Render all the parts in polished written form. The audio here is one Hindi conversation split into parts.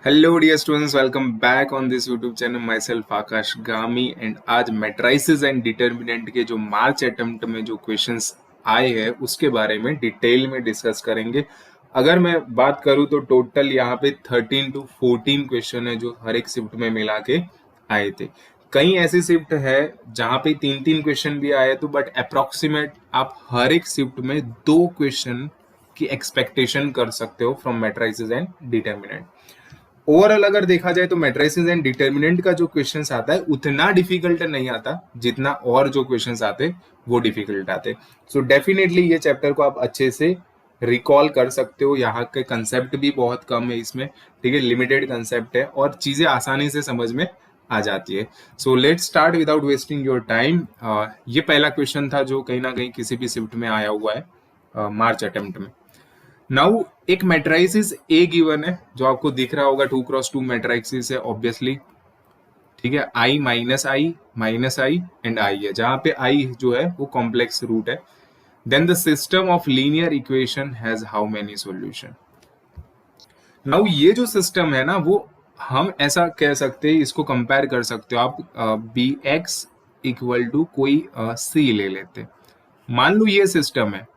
Hello dear students, welcome back on this YouTube channel. Myself Akash Gami and आज मैट्राइसिस एंड डिटर्मिनेंट के जो मार्च अटेम्प्ट में जो क्वेश्चंस आए हैं उसके बारे में डिटेल में डिस्कस करेंगे। अगर मैं बात करूं तो टोटल यहाँ पे 13 to 14 क्वेश्चन है जो हर एक शिफ्ट में मिला के आए थे। कई ऐसी शिफ्ट है जहाँ पे 3-3 क्वेश्चन भी आए तो बट अप्रोक्सीमेट आप हर एक शिफ्ट में 2 क्वेश्चन की एक्सपेक्टेशन कर सकते हो from matrices and determinant. Overall अगर देखा जाए तो मैट्रिसेस एंड डिटर्मिनेंट का जो क्वेश्चन आता है उतना डिफिकल्ट नहीं आता जितना और जो क्वेश्चन आते वो डिफिकल्ट आते। सो डेफिनेटली ये चैप्टर को आप अच्छे से रिकॉल कर सकते हो। यहाँ के कंसेप्ट भी बहुत कम है इसमें, ठीक है, लिमिटेड कंसेप्ट है और चीजें आसानी से समझ में आ जाती है। So let's start without wasting your time. ये पहला क्वेश्चन था जो कहीं ना कहीं किसी भी शिफ्ट में आया हुआ है मार्च अटेम्प्ट में। नाउ एक मैट्राइसिस ए गिवन है जो आपको दिख रहा होगा, 2x2 मैट्राइसिस है ऑब्वियसली, ठीक है। आई एंड आई है, जहां पे आई जो है वो कॉम्प्लेक्स रूट है। Then the system of linear equation has how many solution. Now ये जो सिस्टम है ना वो हम ऐसा कह सकते हैं, इसको कंपेयर कर सकते हो आप बी एक्स इक्वल टू कोई सी ले लेते। मान लो ये सिस्टम है,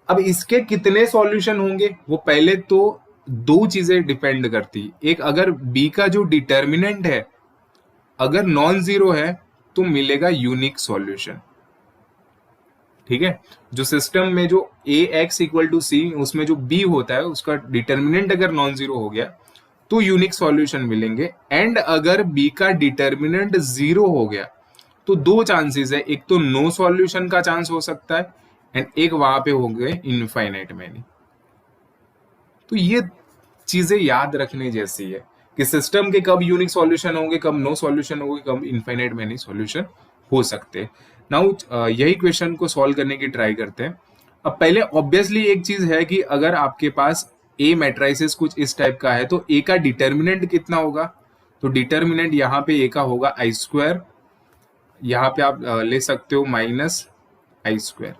अब इसके कितने सॉल्यूशन होंगे वो पहले तो दो चीजें डिपेंड करती। एक, अगर बी का जो डिटर्मिनेंट है अगर नॉन जीरो है तो मिलेगा यूनिक सॉल्यूशन, ठीक है। जो सिस्टम में जो ए एक्स इक्वल टू सी उसमें जो बी होता है उसका डिटर्मिनेंट अगर नॉन जीरो हो गया तो यूनिक सॉल्यूशन मिलेंगे। एंड अगर बी का डिटर्मिनेंट जीरो हो गया तो दो चांसेस है, एक तो नो सॉल्यूशन का चांस हो सकता है एंड एक वहां पे हो गए इनफाइनाइट मैनी। तो ये चीजें याद रखने जैसी है कि सिस्टम के कब यूनिक सॉल्यूशन होंगे, कब नो सॉल्यूशन होंगे, कब इनफाइनाइट मैनी सॉल्यूशन हो सकते हैं। नाउ यही क्वेश्चन को सॉल्व करने की ट्राई करते हैं। अब पहले ऑब्वियसली एक चीज है कि अगर आपके पास ए मैट्राइसिस कुछ इस टाइप का है तो ए का डिटर्मिनेंट कितना होगा, तो डिटर्मिनेंट यहाँ पे ए का होगा आई स्क्वायर, यहाँ पे आप ले सकते हो माइनस आई स्क्वायर,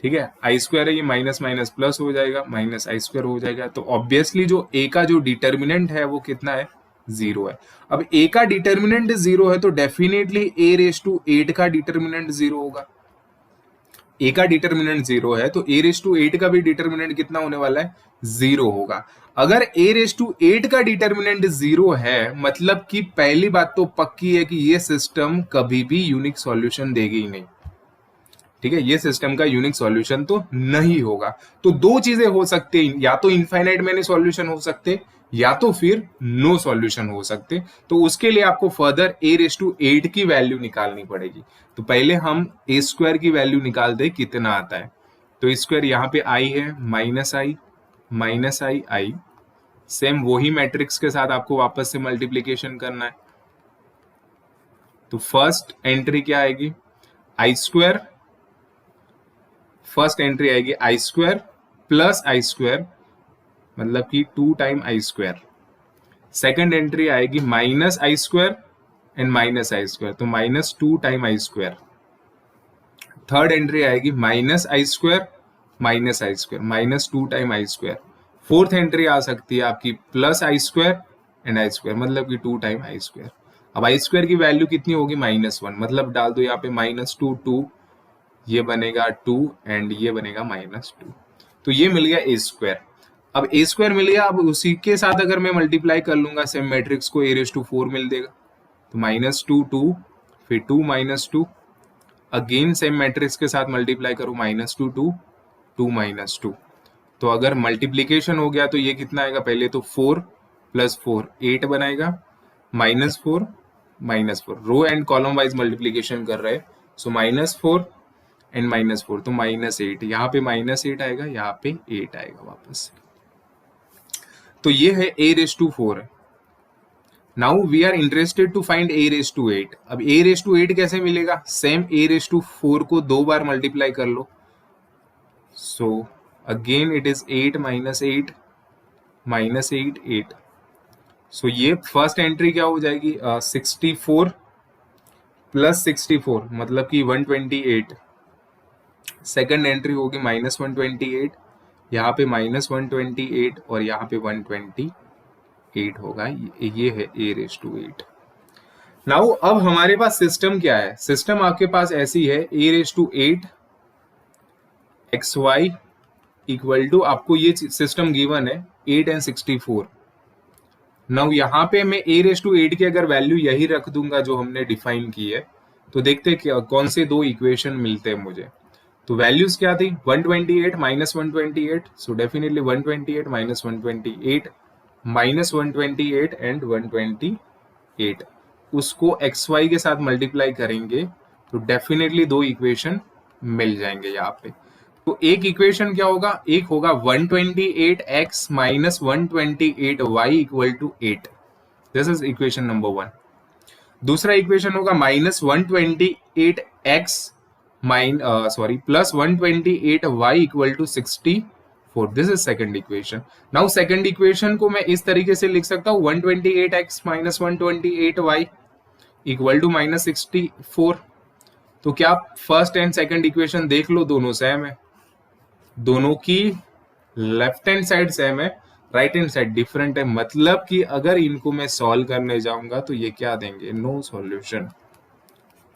ठीक है। आई स्क्वायर है, ये माइनस माइनस प्लस हो जाएगा, माइनस आई स्क्वायर हो जाएगा। तो ऑब्वियसली जो ए का जो डिटर्मिनेंट है वो कितना है, जीरो है। अब ए का डिटर्मिनेंट जीरो है तो डेफिनेटली ए रेस टू 8 का डिटर्मिनेंट जीरो होगा। ए का डिटर्मिनेंट जीरो है तो ए रेस टू 8 का भी डिटर्मिनेंट कितना होने वाला है, जीरो होगा। अगर ए रेस टू 8 का डिटर्मिनेंट जीरो है मतलब कि पहली बात तो पक्की है कि ये सिस्टम कभी भी यूनिक सॉल्यूशन देगी ही नहीं, ठीक है। ये सिस्टम का यूनिक सॉल्यूशन तो नहीं होगा। तो दो चीजें हो सकती हैं, या तो इनफाइनाइट मैनी सॉल्यूशन हो सकते या तो फिर नो सॉल्यूशन हो सकते। तो उसके लिए आपको फर्दर ए रेस टू 8 की वैल्यू निकालनी पड़ेगी। तो पहले हम ए स्क्वायर की वैल्यू निकाल दे कितना आता है। तो स्क्वायर यहाँ पे आई है, माइनस आई आई, सेम वही मैट्रिक्स के साथ आपको वापस से मल्टीप्लीकेशन करना है। तो फर्स्ट एंट्री क्या आएगी, आई स्क्वायर, फर्स्ट एंट्री आएगी i square plus I square मतलब कि 2 time i square. Second entry आएगी minus i square and minus i square, तो minus 2 time i square. Third entry आएगी minus i square minus 2 time i square. Fourth entry आ सकती है आपकी plus I square and i square मतलब कि 2 टाइम आई स्क्वायर। अब आई स्क्वायर की वैल्यू कितनी होगी, -1, मतलब डाल दो यहाँ पे -2, ये बनेगा 2 एंड ये बनेगा -2। तो ये मिल गया ए स्क्वायर। अब ए स्क्वायर मिल गया, अब उसी के साथ अगर मैं मल्टीप्लाई कर लूंगा सेम मैट्रिक्स को, ए रेस टू 4 मिल देगा। तो -2 2 फिर 2 -2, अगेन सेम मैट्रिक्स के साथ मल्टीप्लाई करो, -2 2 2 -2। तो अगर मल्टीप्लीकेशन हो गया तो ये कितना आएगा, पहले तो 4 + 4 8 बनाएगा, -4 -4, row and column wise multiplication कर रहे हैं। सो -4 एंड -4 तो -8, यहाँ पे -8 आएगा, यहाँ पे 8 आएगा वापस से। तो ये है a रेस टू 4 है। Now we are interested to find a raise to 8। अब a रेस टू 8 कैसे मिलेगा, सेम a रेस टू 4 को 2 बार मल्टीप्लाई कर लो। So again it is 8 -8 -8 8। So ये फर्स्ट एंट्री क्या हो जाएगी, 64 + 64 मतलब कि 128। सेकंड एंट्री होगी -128, यहाँ पे -128 और यहाँ पे 128। 8 होगा, ये है a रेज टू 8। नाउ अब हमारे पास सिस्टम क्या है, सिस्टम आपके पास ऐसी है a raise to 8 xy equal to, आपको ये सिस्टम गिवन है 8 एंड 64। नाउ यहाँ पे मैं a रेज टू 8 की अगर वैल्यू यही रख दूंगा जो हमने डिफाइन की है, तो देखते हैं कौन से दो इक्वेशन मिलते हैं मुझे। तो वैल्यूज क्या थी, 128 minus 128, so definitely 128 minus 128 minus 128 and 128, उसको xy के साथ मल्टीप्लाई करेंगे तो डेफिनेटली दो इक्वेशन मिल जाएंगे यहाँ पे। तो एक इक्वेशन क्या होगा, एक होगा 128x minus 128y equal to 8, this is equation number 1। दूसरा इक्वेशन होगा minus 128x plus 128y equal to 64, this is second equation. Now second equation को मैं इस तरीके से लिख सकता हूँ 128x minus 128y equal to minus 64। तो क्या फर्स्ट एंड सेकंड इक्वेशन देख लो, दोनों सेम है, दोनों की लेफ्ट हैंड साइड सेम है, राइट हैंड साइड डिफरेंट है, मतलब कि अगर इनको मैं सॉल्व करने जाऊंगा तो ये क्या देंगे, नो सॉल्यूशन।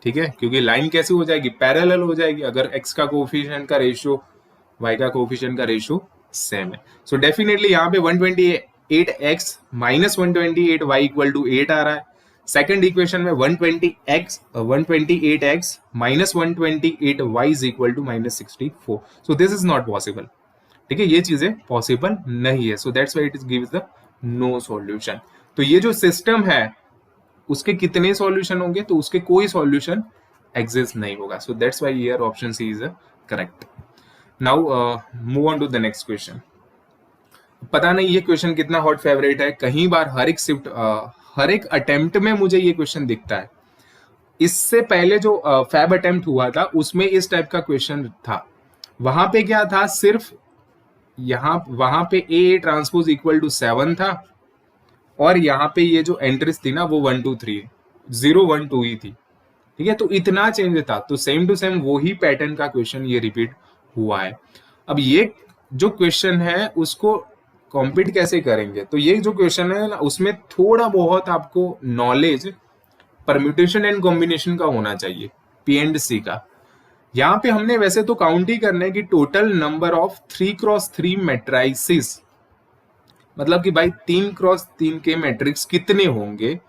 ठीक है, क्योंकि लाइन कैसी हो जाएगी, पैरेलल हो जाएगी अगर x का कोएफिशिएंट का रेशियो y का कोएफिशिएंट का रेशियो सेम है। सो डेफिनेटली यहाँ पे 128x minus 128y equal to 8 आ रहा है। सेकंड इक्वेशन में 128x minus 128y is equal to minus 64, so this is not possible. ठीक है, ये चीजें पॉसिबल नहीं है, so that's why it is gives the no solution. तो ये जो सिस्टम है उसके कितने सॉल्यूशन होंगे, तो उसके कोई सॉल्यूशन एग्जिस्ट नहीं होगा, so that's why here option C is correct. Now move on to the next question. पता नहीं ये क्वेश्चन कितना हॉट फेवरेट है, कई बार हर एक शिफ्ट हर एक अटेम्प्ट में मुझे ये क्वेश्चन दिखता है। इससे पहले जो फैब अटेम्प्ट हुआ था उसमें इस टाइप का क्वेश्चन था, वहां पे क्या था, सिर्फ वहां पे ए ट्रांसपोज इक्वल टू 7 था, और यहाँ पे ये जो एंट्रीज थी ना वो 1 2 3 0 1 2 ही थी। ठीक है, तो इतना चेंज था, तो सेम टू सेम वही पैटर्न का क्वेश्चन ये रिपीट हुआ है। अब ये जो क्वेश्चन है उसको कॉम्पीट कैसे करेंगे, तो ये जो क्वेश्चन है ना उसमें थोड़ा बहुत आपको नॉलेज परम्यूटेशन एंड कॉम्बिनेशन का होना चाहिए, पी एंड सी का। यहाँ पे हमने वैसे तो काउंट ही करना है कि total number of 3x3 matrices, मतलब कि भाई 3x3 के मैट्रिक्स कितने होंगे,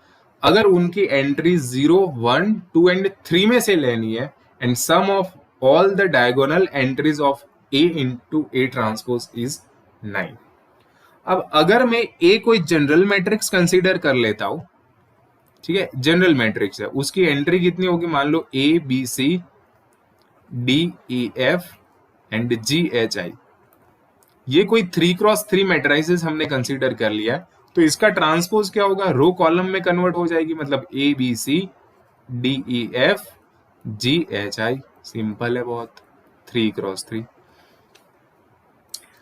अगर उनकी एंट्री 0 1 2 एंड 3 में से लेनी है, and sum of all the diagonal entries of A into A transpose is 9। अब अगर मैं A कोई जनरल मैट्रिक्स कंसीडर कर लेता हूं, ठीक है, जनरल मैट्रिक्स है, उसकी एंट्री कितनी होगी, मान लो A B C D E F and G H I, ये कोई 3x3 मैट्राइसिस हमने कंसीडर कर लिया, तो इसका ट्रांसपोज क्या होगा, रो कॉलम में कन्वर्ट हो जाएगी, मतलब A B C D E F G H I, simple है बहुत, 3x3।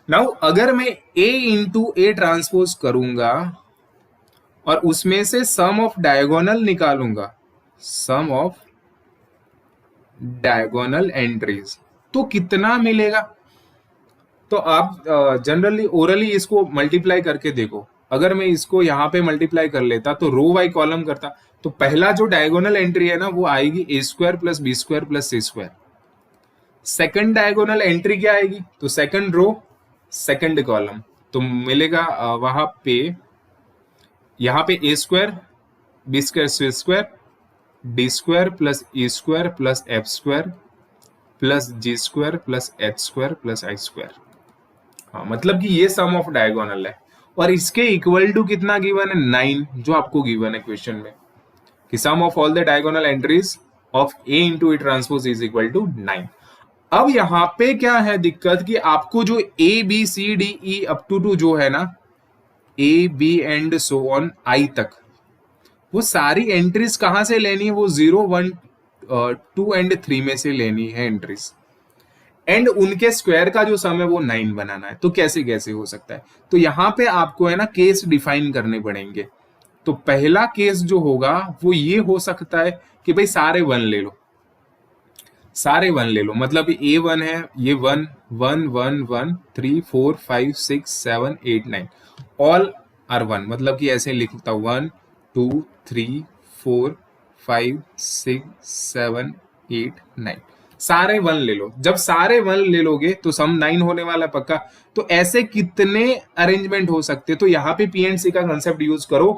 नाउ अगर मैं A इंटू A ट्रांसपोज करूंगा और उसमें से सम ऑफ डायगोनल निकालूंगा, सम ऑफ डायगोनल एंट्रीज, तो कितना मिलेगा। तो आप जनरली ओरली इसको मल्टीप्लाई करके देखो, अगर मैं इसको यहाँ पे मल्टीप्लाई कर लेता तो रो वाई कॉलम करता, तो पहला जो डायगोनल एंट्री है ना वो आएगी A square plus B square plus C square. Second diagonal entry क्या आएगी, तो सेकंड रो सेकंड कॉलम, तो मिलेगा वहां पे यहाँ पे A square B square C square D square plus E square plus F square plus G square plus H square plus I square. हाँ, मतलब कि ये सम ऑफ डायगोनल है, और इसके इक्वल टू कितना गिवन है, 9, जो आपको गिवन है क्वेश्चन में कि sum of all the diagonal entries of A into A transpose is equal to 9। अब यहाँ पे क्या है दिक्कत कि आपको जो A B C D E up to जो है ना, A B and so on I तक, वो सारी एंट्रीज कहां से लेनी है, वो 0 1 2 एंड 3 में से लेनी है एंट्रीज, एंड उनके स्क्वायर का जो सम है वो 9 बनाना है। तो कैसे कैसे हो सकता है, तो यहाँ पे आपको है ना केस डिफाइन करने पड़ेंगे। तो पहला केस जो होगा वो ये हो सकता है कि भाई सारे 1 ले लो, सारे 1 ले लो, मतलब A1 है, ये 1 1 1 1 3 4 5 6 7 8 9 ऑल R1 मतलब कि ऐसे लिखता हूँ 1 2 3 4 5 6 7 8 9, सारे 1 ले लो। जब सारे 1 ले लोगे तो सम 9 होने वाला है पक्का। तो ऐसे कितने अरेंजमेंट हो सकते हैं, तो यहाँ पे पी एंड सी का कंसेप्ट यूज करो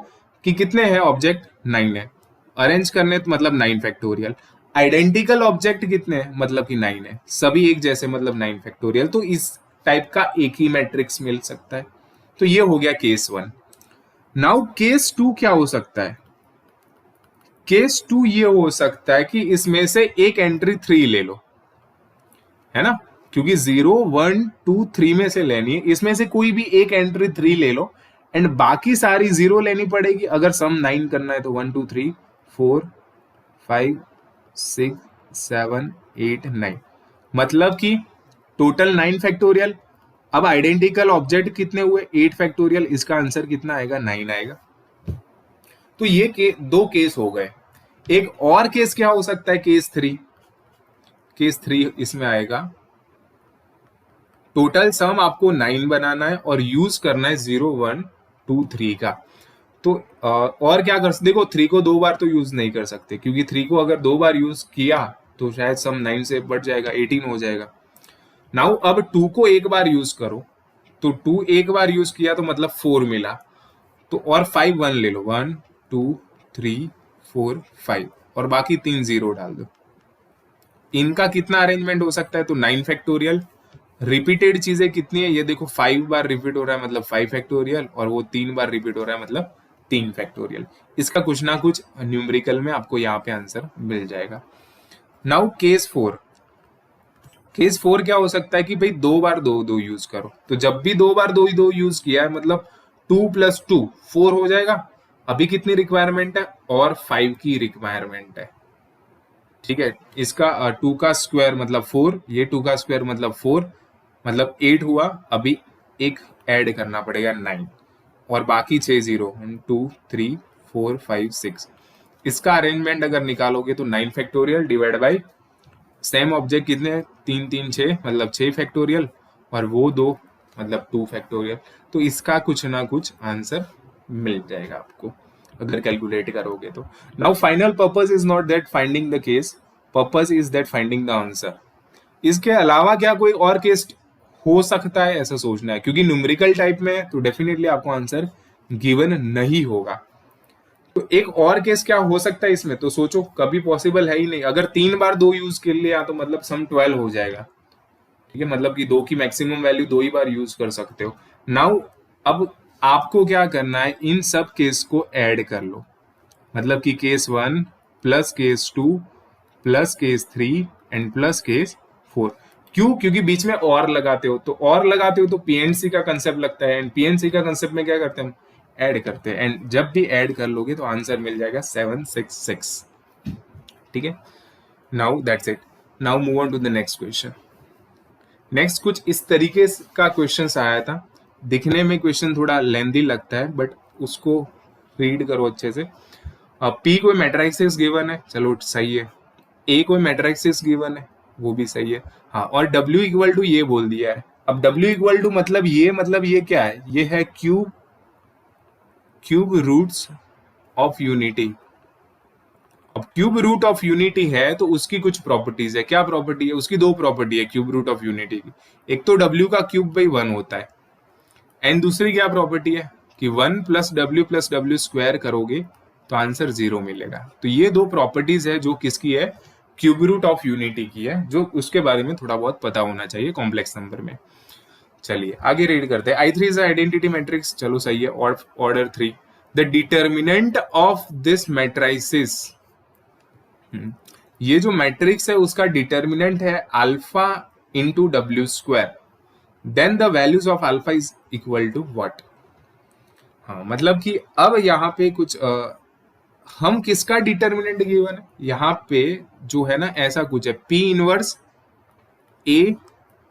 कि कितने हैं ऑब्जेक्ट, 9 है। अरेंज करने तो मतलब 9 फैक्टोरियल। आइडेंटिकल ऑब्जेक्ट कितने हैं, मतलब कि 9 है। सभी एक जैसे मतलब 9 फैक्टोरियल। तो इस टाइप का एक ही मैट्रिक्स मिल सकता है। तो ये हो गया केस 1। नाउ केस 2 क्या हो सकता है? केस 2 ये हो सकता है कि इसमें से एक एंट्री 3 ले लो, है ना, क्योंकि 0 1 2 3 में से लेनी है। इसमें से कोई भी एक एंट्री 3 ले लो एंड बाकी सारी 0 लेनी पड़ेगी। अगर सम 9 करना है तो 1 2 3 4 5 6 7 8 9, मतलब कि टोटल 9 फैक्टोरियल। अब आइडेंटिकल ऑब्जेक्ट कितने हुए, 8 फैक्टोरियल। इसका आंसर कितना आएगा, 9 आएगा। तो ये दो केस हो गए। एक और केस क्या हो सकता है, केस 3। केस 3 इसमें आएगा, टोटल सम आपको 9 बनाना है और यूज करना है 0 1 2 3 का। तो और क्या कर, देखो 3 को 2 बार तो यूज नहीं कर सकते, क्योंकि 3 को अगर 2 बार यूज किया तो शायद सम 9 से बढ़ जाएगा, 18 हो जाएगा। नाउ अब 2 को एक बार यूज करो, तो 2 एक बार यूज किया तो मतलब 4 मिला। तो और 5 1 ले लो, 1 2 3 4 5, और बाकी 3 0 डाल दो। इनका कितना अरेंजमेंट हो सकता है, तो 9 फैक्टोरियल। रिपीटेड चीजें कितनी है, ये देखो 5 बार रिपीट हो रहा है मतलब 5 फैक्टोरियल, और वो 3 बार रिपीट हो रहा है मतलब 3 फैक्टोरियल। इसका कुछ ना कुछ न्यूमेरिकल में आपको यहाँ पे आंसर मिल जाएगा। Now case 4। केस 4 क्या हो सकता है कि भाई 2 बार 2 2 यूज करो। तो जब भी 2 बार 2 2 यूज किया है मतलब 2 + 2 4 हो जाएगा। अभी कितनी रिक्वायरमेंट है, और 5 की रिक्वायरमेंट है। ठीक है, इसका 2 का स्क्वायर मतलब 4, ये 2 का स्क्वायर मतलब 4, मतलब 8 हुआ। अभी एक ऐड करना पड़ेगा 9, और बाकी 6 0 1 2 3 4 5 6। इसका अरेंजमेंट अगर निकालोगे तो 9 factorial divide by same object कितने हैं, 3 3 6 मतलब 6 फैक्टोरियल, और वो 2 मतलब 2 फैक्टोरियल। तो इसका कुछ ना कुछ आंसर मिल जाएगा आपको अगर कैलकुलेट करोगे तो। Now final purpose is not that finding the case, purpose is that finding the answer. इसके अलावा क्या कोई और केस हो सकता है, ऐसा सोचना है, क्योंकि न्यूमेरिकल टाइप में है तो डेफिनेटली आपको आंसर गिवन नहीं होगा। तो एक और केस क्या हो सकता है इसमें, तो सोचो, कभी पॉसिबल है ही नहीं। अगर 3 बार 2 यूज कर लिया तो मतलब सम 12 हो जाएगा। ठीक है, मतलब कि 2 की मैक्सिमम वैल्यू 2 ही बार यूज कर सकते हो। नाउ अब आपको क्या करना है, इन सब केस को ऐड कर लो, मतलब कि case 1 plus case 2 plus case 3 and plus case 4। क्यों, क्योंकि बीच में और लगाते हो, तो और लगाते हो तो पीएनसी का कंसेप्ट लगता है, एंड पीएनसी का कंसेप्ट में क्या करते हैं हम, ऐड करते हैं। एंड जब भी ऐड कर लोगे तो आंसर मिल जाएगा 766। ठीक है, now that's it. Now move on to the next question. Next कुछ इस तरीके का क्वेश्चन आया था। दिखने में क्वेश्चन थोड़ा लेंदी लगता है, बट उसको रीड करो अच्छे से। पी कोई मैट्रिक्स गिवन है, चलो सही है। ए कोई मैट्रिक्स गिवन है, वो भी सही है। हाँ, और W इक्वल टू ये बोल दिया है। अब W इक्वल टू मतलब ये क्या है, ये है क्यूब रूट्स ऑफ यूनिटी। अब क्यूब रूट ऑफ यूनिटी है तो उसकी कुछ प्रॉपर्टीज है। क्या प्रॉपर्टी है, उसकी दो प्रॉपर्टी है क्यूब रूट ऑफ यूनिटी की। एक तो W का क्यूब बाई 1 होता है, एंड दूसरी क्या प्रॉपर्टी है कि 1 + W स्क्वायर करोगे तो आंसर 0 मिलेगा। तो ये दो प्रॉपर्टीज है जो किसकी है, क्यूब रूट ऑफ यूनिटी की है, जो उसके बारे में थोड़ा बहुत पता होना चाहिए कॉम्प्लेक्स नंबर में। चलिए आगे रीड करते हैं। I3 इज आइडेंटिटी मैट्रिक्स, चलो सही है। Order 3, the determinant of this matrices, ये जो मैट्रिक्स है उसका डिटर्मिनेंट है alpha into W square, then the values of alpha is equal to what. हाँ, मतलब कि अब यहाँ पे कुछ हम किसका डिटर्मिनेंट गिवन है, यहाँ पे जो है ना ऐसा कुछ है, P inverse A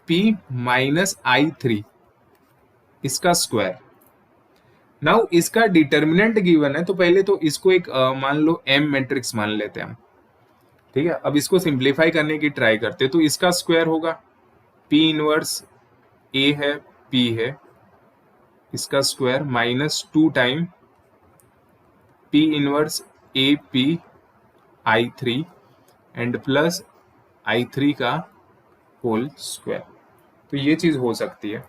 P minus I3 इसका स्क्वायर। नाउ इसका डिटर्मिनेंट गिवन है, तो पहले तो इसको एक मान लो M मैट्रिक्स मान लेते हैं हम। ठीक है, अब इसको सिंप्लीफाई करने की ट्राई करते हैं, तो इसका स्क्वायर होगा P इनवर्स A है P है इसका square minus 2 time P inverse A P I3 and plus I3 का होल स्क्वायर। तो ये चीज हो सकती है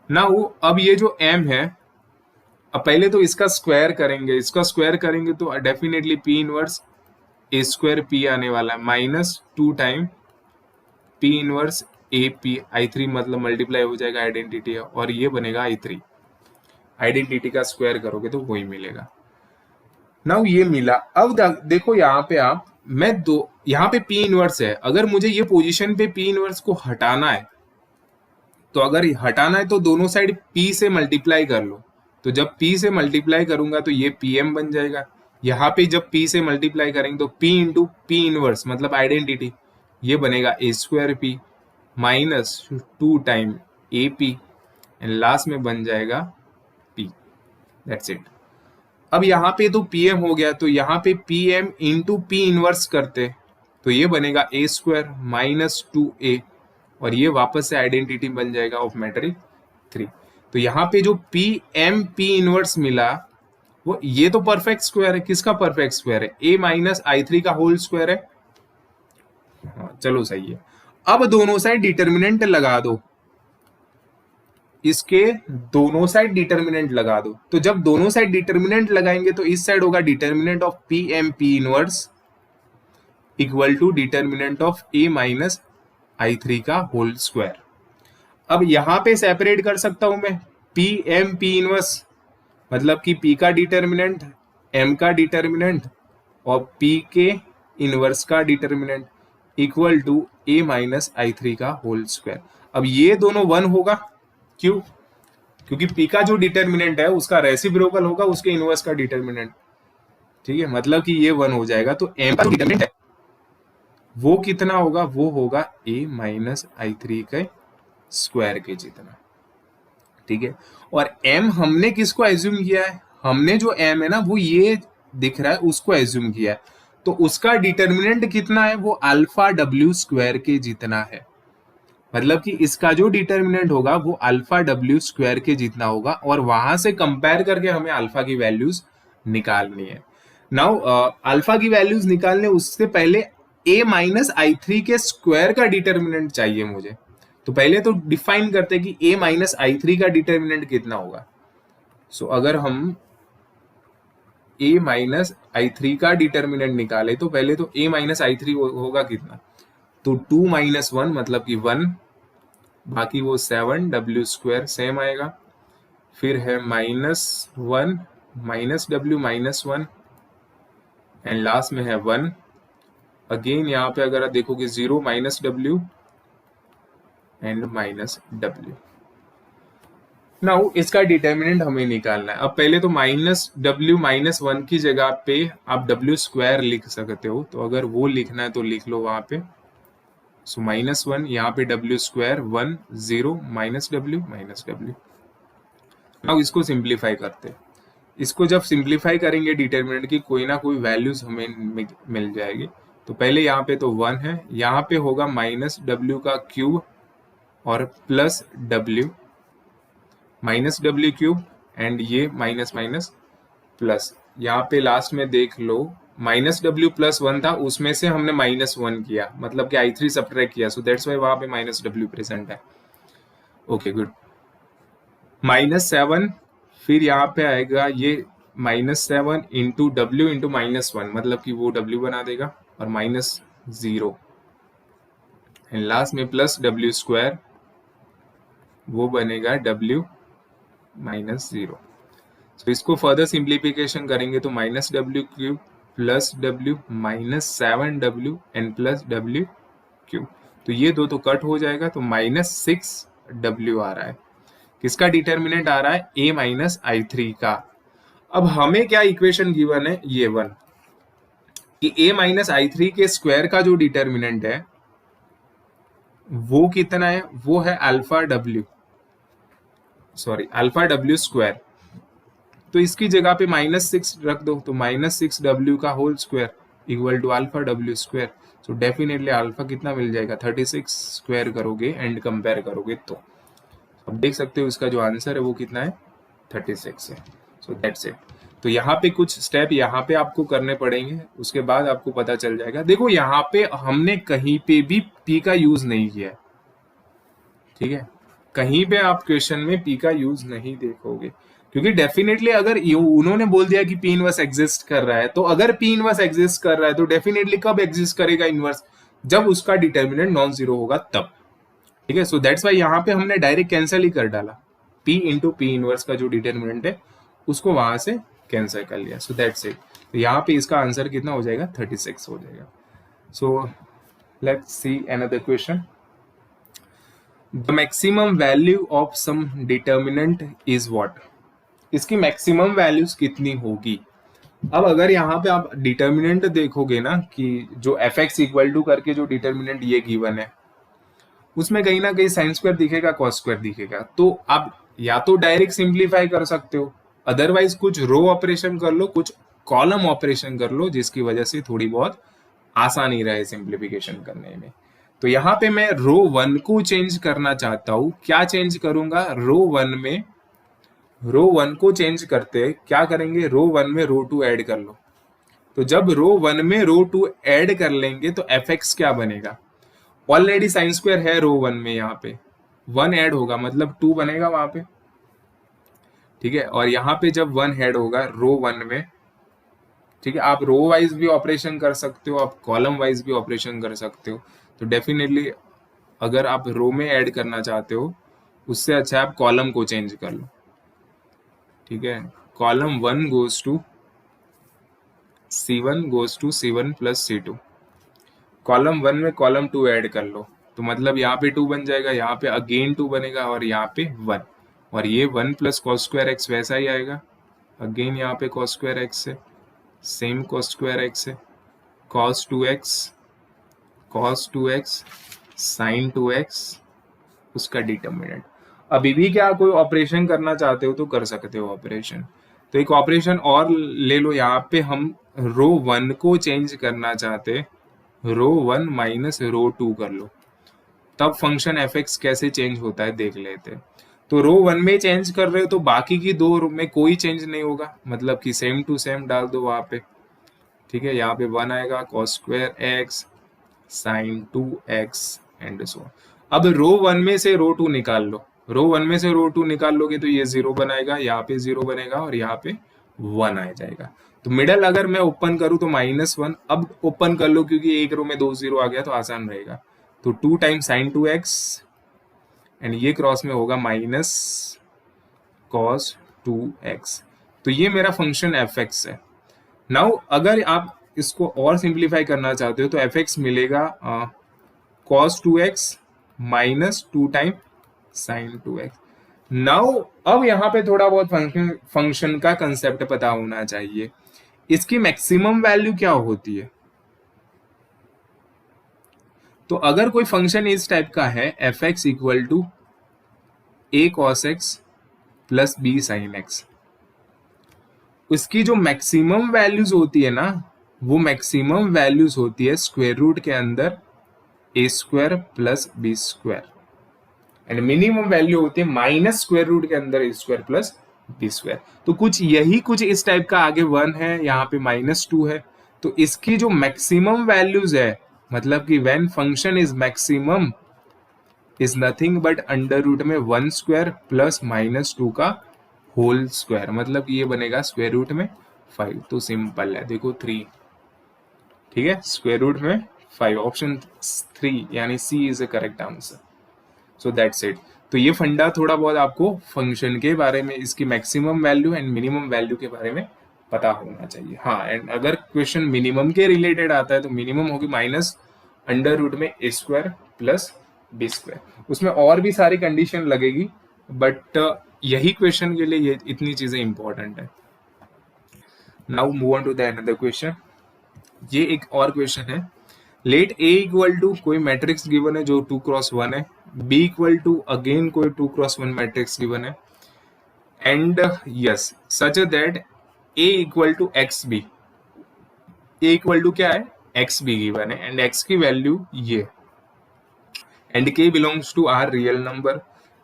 ना। वो अब ये जो m है, अब पहले तो इसका स्क्वायर करेंगे, इसका स्क्वायर करेंगे तो डेफिनेटली पी इनवर्स ए स्क्वायर पी आने वाला है minus 2 time P inverse A P I3, मतलब मल्टीप्लाई हो जाएगा आइडेंटिटी और ये बनेगा I3। आइडेंटिटी का स्क्वायर करोगे तो वही मिलेगा। नाउ ये मिला। अब देखो यहाँ पे आप, मैं दो यहाँ पे पी इनवर्स है, अगर मुझे ये पोजीशन पे पी इनवर्स को हटाना है तो अगर हटाना है तो दोनों साइड p से मल्टीप्लाई कर लो। तो जब p से मल्टीप्लाई करूंगा तो ये pm बन जाएगा। यहाँ पे जब p से मल्टीप्लाई करेंगे तो p इंटू पी इनवर्स मतलब आइडेंटिटी, ये बनेगा A square P minus 2 time A P and last में बन जाएगा p। That's it. अब यहाँ पे तो pm हो गया, तो यहाँ पे pm इंटू पी इनवर्स करते तो ये बनेगा ए स्क्वायर माइनस 2a और ये वापस से आइडेंटिटी बन जाएगा ऑफ मैट्रिक्स 3। तो यहाँ पे जो पी एम पी इनवर्स मिला वो ये तो परफेक्ट स्क्वायर है। किसका परफेक्ट स्क्वायर है? a माइनस I3 का होल स्क्वायर है। हाँ, चलो सही है। अब दोनों साइड डिटर्मिनेंट लगा दो, इसके दोनों साइड डिटर्मिनेंट लगा दो। तो जब दोनों साइड डिटर्मिनेंट लगाएंगे तो इस साइड होगा determinant of P M P inverse equal to determinant of a minus I3 का होल स्क्वायर। अब यहां पे सेपरेट कर सकता हूं मैं पी एम पी इनवर्स, मतलब कि p का डिटर्मिनेंट, m का डिटर्मिनेंट और p के इनवर्स का determinant equal to a minus I3 का होल स्क्वायर। अब ये दोनों 1 होगा, क्यों? क्योंकि p का जो डिटर्मिनेंट है उसका रेसिप्रोकल होगा उसके इनवर्स का डिटर्मिनेंट। ठीक है, मतलब कि ये 1 हो जाएगा। तो m का डिटर्मिनेंट है वो कितना होगा? वो होगा a माइनस I3 के स्क्वायर के जितना। ठीक है, और m हमने किसको एज्यूम किया है? हमने जो m है ना वो ये दिख रहा है उसको एज्यूम किया है, तो उसका डिटर्मिनेंट कितना है? वो अल्फा w स्क्वायर के जितना है। मतलब कि इसका जो डिटर्मिनेंट होगा वो अल्फा w स्क्वायर के जितना होगा और वहां से कंपेयर करके हमें अल्फा की वैल्यूज निकालनी है। नाउ अल्फा की वैल्यूज निकालने उससे पहले a माइनस I3 के स्क्वायर का डिटर्मिनेंट चाहिए मुझे। तो पहले तो डिफाइन करते हैं कि a माइनस I3 का डिटर्मिनेंट कितना होगा। सो अगर हम a माइनस I3 का डिटर्मिनेंट निकाले तो पहले तो a माइनस I3 होगा कितना? तो 2 माइनस 1 मतलब कि 1, बाकी वो 7 w स्क्वायर सेम आएगा। फिर है minus 1 minus w minus 1 and last में है 1। अगेन यहाँ पे अगर आप देखोगे 0 minus w and minus w। Now इसका डिटर्मिनेंट हमें निकालना है। अब पहले तो माइनस w माइनस 1 की जगह पे आप w स्क्वायर लिख सकते हो, तो अगर वो लिखना है तो लिख लो वहां पे। सो माइनस 1 यहाँ पे w square 1 0 minus w minus w। Now इसको सिंप्लीफाई करते हैं। इसको जब सिंप्लीफाई करेंगे डिटर्मिनेंट की कोई ना कोई वैल्यूज हमें मिल जाएगी। तो पहले यहाँ पे तो 1 है, यहाँ पे होगा माइनस w का क्यूब और plus w minus w cube and ये माइनस माइनस प्लस। यहाँ पे लास्ट में देख लो माइनस w प्लस 1 था, उसमें से हमने माइनस 1 किया, मतलब कि I3 सब्ट्रैक्ट किया, सो दैट्स वाई वहां पे माइनस w प्रेजेंट है। Okay good. माइनस 7, फिर यहाँ पे आएगा ये minus 7 into W into minus 1, मतलब कि वो w बना देगा और माइनस 0 एंड लास्ट में प्लस w स्क्वायर, वो बनेगा w माइनस 0। तो इसको फर्दर सिंप्लीफिकेशन करेंगे तो minus w cube plus w minus 7w and plus w cube. तो ये दो तो कट हो जाएगा, तो माइनस 6w आ रहा है। किसका डिटर्मिनेंट आ रहा है? a माइनस I3 का। अब हमें क्या इक्वेशन गिवन है? ये 1 कि a माइनस I3 के स्क्वायर का जो डिटर्मिनेंट है वो कितना है? वो है alpha w, sorry alpha w square. तो इसकी जगह पे माइनस 6 रख दो, तो माइनस 6w का whole square equal to alpha w square. So definitely alpha कितना मिल जाएगा? 36 स्क्वायर करोगे एंड कंपेयर करोगे तो अब देख सकते हो इसका जो आंसर है वो कितना है? 36 है। So that's it. तो यहाँ पे कुछ स्टेप यहाँ पे आपको करने पड़ेंगे, उसके बाद आपको पता चल जाएगा। देखो यहाँ पे हमने कहीं पे भी पी का यूज नहीं किया है, ठीक है, कहीं पे आप क्वेश्चन में पी का यूज नहीं देखोगे, क्योंकि डेफिनेटली अगर उन्होंने बोल दिया कि पी इनवर्स एग्जिस्ट कर रहा है, तो अगर पी इनवर्स एग्जिस्ट कर रहा है तो डेफिनेटली कब एग्जिस्ट करेगा इनवर्स, जब उसका डिटर्मिनेंट नॉन जीरो होगा तब, ठीक है। सो दैट्स वाई यहाँ पे हमने डायरेक्ट कैंसिल ही कर डाला, पी इंटू पी इनवर्स का जो डिटर्मिनेंट है उसको वहां से कैंसिल कर लिया। सो दैट्स इट। तो यहाँ पे इसका आंसर कितना हो जाएगा, 36 हो जाएगा। So let's see another question. The maximum value of some determinant is what. इसकी मैक्सिमम वैल्यूज कितनी होगी। अब अगर यहाँ पे आप डिटर्मिनेंट देखोगे ना, कि जो एफ एक्स इक्वल टू करके जो डिटर्मिनेंट ये गिवन है, उसमें कहीं ना कहीं साइन स्क्वायर दिखेगा, कॉस स्क्वायर दिखेगा, तो आप या तो डायरेक्ट सिंप्लीफाई कर सकते हो, अदरवाइज कुछ रो ऑपरेशन कर लो, कुछ कॉलम ऑपरेशन कर लो, जिसकी वजह से थोड़ी बहुत आसानी रहे सिंप्लीफिकेशन करने में। तो यहाँ पे मैं रो 1 को चेंज करना चाहता हूं। क्या चेंज करूंगा, रो 1 में रो 1 को चेंज करते क्या करेंगे, रो 1 में रो 2 ऐड कर लो। तो जब रो 1 में रो 2 ऐड कर लेंगे तो एफ एक्स क्या बनेगा, ऑलरेडी साइन स्क्वायर है रो 1 में, यहाँ पे 1 ऐड होगा मतलब 2 बनेगा वहां पे, ठीक है। और यहाँ पे जब 1 ऐड होगा रो 1 में, ठीक है, आप रो वाइज भी ऑपरेशन कर सकते हो, आप कॉलम वाइज भी ऑपरेशन कर सकते हो। तो डेफिनेटली अगर आप रो में ऐड करना चाहते हो, उससे अच्छा आप कॉलम को चेंज कर लो, ठीक है। Column 1 goes to C1 goes to C1 plus C2, column 1 में कॉलम 2 ऐड कर लो, तो मतलब यहाँ पे 2 बन जाएगा, यहाँ पे अगेन 2 बनेगा और यहाँ पे 1, और ये 1 प्लस कॉस स्क्वायर एक्स वैसा ही आएगा, अगेन यहाँ पे कॉस स्क्वायर एक्स है, सेम कॉस स्क्वायर एक्स है, कॉस 2x साइन 2x, उसका डिटर्मिनेंट। अभी भी क्या कोई ऑपरेशन करना चाहते हो तो कर सकते हो ऑपरेशन। तो एक ऑपरेशन और ले लो, यहाँ पे हम रो 1 को चेंज करना चाहते, रो 1 माइनस रो 2 कर लो, तब फंक्शन एफ एक्स कैसे चेंज होता है देख लेते। तो रो 1 में चेंज कर रहे हो तो बाकी की दो रो में कोई चेंज नहीं होगा, मतलब कि सेम टू सेम डाल दो वहां पे, ठीक है। यहाँ पे 1 आएगा, cos square x sine 2x and so. अब रो 1 में से रो 2 निकाल लो, रो 1 में से रो 2 निकाल लोगे तो ये 0 बनाएगा, यहाँ पे 0 बनेगा और यहाँ पे 1 आ जाएगा। तो मिडल अगर मैं ओपन करूँ तो -1, अब ओपन कर लो क्योंकि एक रो में 2 0 आ गया तो आसान रहेगा। तो 2 टाइम्स साइन 2x एंड ये क्रॉस में होगा माइनस कॉस 2x। तो ये मेरा फंक्शन एफ एक्स है। नाउ अगर आप इसको और सिंप्लीफाई करना चाहते हो तो एफ एक्स मिलेगा cos 2x minus 2 time sine 2x। Now अब यहाँ पे थोड़ा बहुत फंक्शन का कंसेप्ट पता होना चाहिए। इसकी मैक्सिमम वैल्यू क्या होती है। तो अगर कोई फंक्शन इस टाइप का है, f x equal to a cos x plus b sine x, उसकी जो मैक्सिमम वैल्यूज होती है ना, वो मैक्सिमम वैल्यूज होती है स्क्वायर रूट के अंदर A square plus B square, and minimum value होती है माइनस स्क्वायर रूट के अंदर A square plus B square. तो कुछ यही कुछ इस टाइप का, आगे 1 है, यहाँ पे -2 है। तो इसकी जो मैक्सिमम वैल्यूज है, मतलब कि when function is maximum is nothing but under root में 1 स्क्वायर प्लस -2 का होल स्क्वायर, मतलब ये बनेगा स्क्वायर रूट में 5। तो सिंपल है, देखो 3, ठीक है, स्क्वायर रूट में 5, ऑप्शन 3 यानी C is the correct answer. So that's it. तो ये फंडा थोड़ा बहुत आपको फंक्शन के बारे में, इसकी maximum value and minimum value के बारे में पता होना चाहिए। हाँ, एंड अगर क्वेश्चन मिनिमम के रिलेटेड आता है तो मिनिमम होगी माइनस अंडर रूट में ए स्क्वायर प्लस बी स्क्वायर। उसमें और भी सारी कंडीशन लगेगी, बट यही क्वेश्चन के लिए ये इतनी चीजें इंपॉर्टेंट है। Now move on to the another question. ये एक और क्वेश्चन है, लेट ए इक्वल टू कोई मैट्रिक्स गिवन है जो 2x1 है, बी इक्वल टू अगेन कोई 2x1 मैट्रिक्स गिवन है, and yes such that A equal to x B, A equal to क्या है, एक्स बी गिवन है, एंड एक्स की वैल्यू ये, and K belongs to R real number.